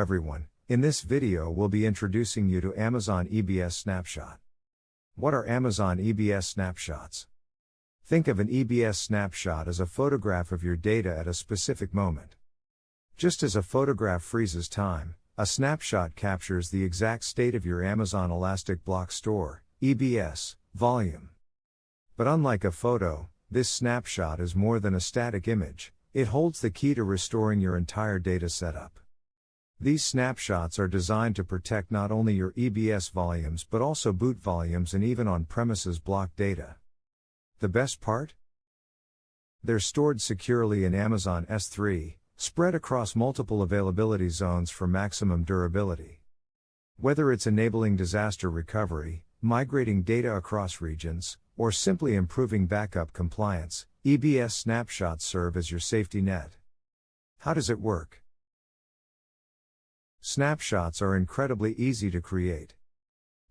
everyone, in this video we'll be introducing you to Amazon EBS Snapshot. What are Amazon EBS snapshots? Think of an EBS snapshot as a photograph of your data at a specific moment. Just as a photograph freezes time, a snapshot captures the exact state of your Amazon Elastic Block Store, EBS, volume. But unlike a photo, this snapshot is more than a static image. It holds the key to restoring your entire data setup. These snapshots are designed to protect not only your EBS volumes but also boot volumes and even on-premises block data. The best part? They're stored securely in Amazon S3, spread across multiple availability zones for maximum durability. Whether it's enabling disaster recovery, migrating data across regions, or simply improving backup compliance, EBS snapshots serve as your safety net. How does it work? Snapshots are incredibly easy to create.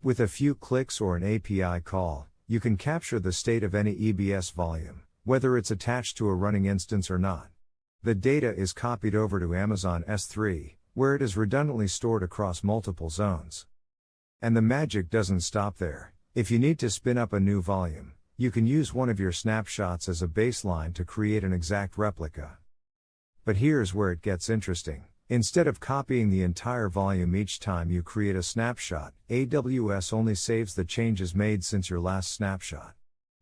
With a few clicks or an API call, you can capture the state of any EBS volume, whether it's attached to a running instance or not. The data is copied over to Amazon S3, where it is redundantly stored across multiple zones. And the magic doesn't stop there. If you need to spin up a new volume, you can use one of your snapshots as a baseline to create an exact replica. But here's where it gets interesting. Instead of copying the entire volume each time you create a snapshot, AWS only saves the changes made since your last snapshot.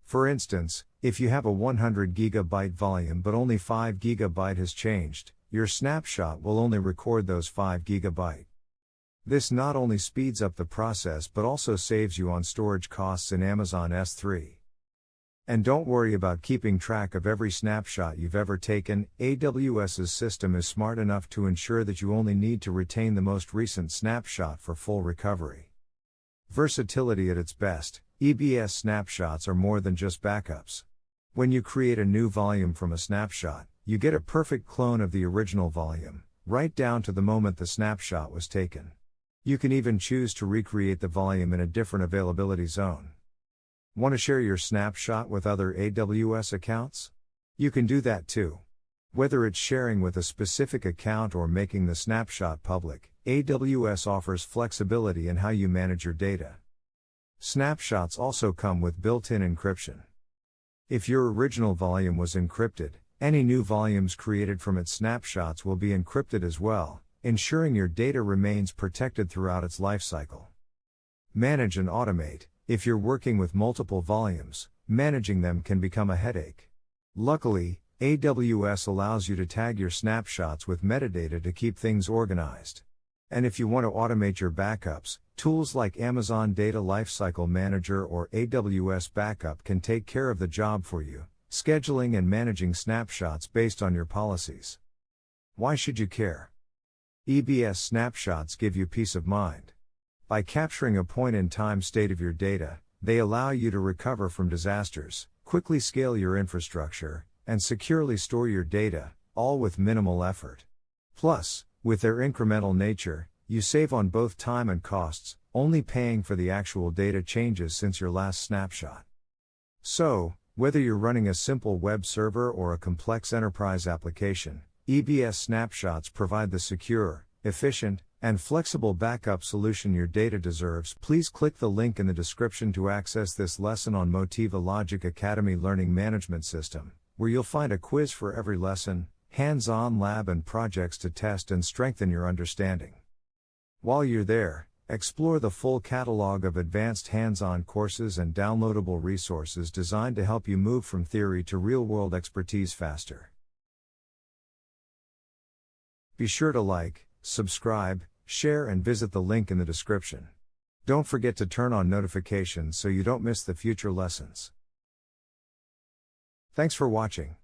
For instance, if you have a 100 GB volume but only 5 GB has changed, your snapshot will only record those 5 GB. This not only speeds up the process but also saves you on storage costs in Amazon S3. And don't worry about keeping track of every snapshot you've ever taken. AWS's system is smart enough to ensure that you only need to retain the most recent snapshot for full recovery. Versatility at its best, EBS snapshots are more than just backups. When you create a new volume from a snapshot, you get a perfect clone of the original volume, right down to the moment the snapshot was taken. You can even choose to recreate the volume in a different availability zone. Want to share your snapshot with other AWS accounts? You can do that too. Whether it's sharing with a specific account or making the snapshot public, AWS offers flexibility in how you manage your data. Snapshots also come with built-in encryption. If your original volume was encrypted, any new volumes created from its snapshots will be encrypted as well, ensuring your data remains protected throughout its lifecycle. Manage and automate. If you're working with multiple volumes, managing them can become a headache. Luckily, AWS allows you to tag your snapshots with metadata to keep things organized. And if you want to automate your backups, tools like Amazon Data Lifecycle Manager or AWS Backup can take care of the job for you, scheduling and managing snapshots based on your policies. Why should you care? EBS snapshots give you peace of mind. By capturing a point-in-time state of your data, they allow you to recover from disasters, quickly scale your infrastructure, and securely store your data, all with minimal effort. Plus, with their incremental nature, you save on both time and costs, only paying for the actual data changes since your last snapshot. So, whether you're running a simple web server or a complex enterprise application, EBS snapshots provide the secure, efficient, and flexible backup solution your data deserves. Please click the link in the description to access this lesson on Motiva Logic Academy Learning Management System, where you'll find a quiz for every lesson, hands-on lab and projects to test and strengthen your understanding. While you're there, explore the full catalog of advanced hands-on courses and downloadable resources designed to help you move from theory to real-world expertise faster. Be sure to like, subscribe, share and visit the link in the description. Don't forget to turn on notifications so you don't miss the future lessons. Thanks for watching.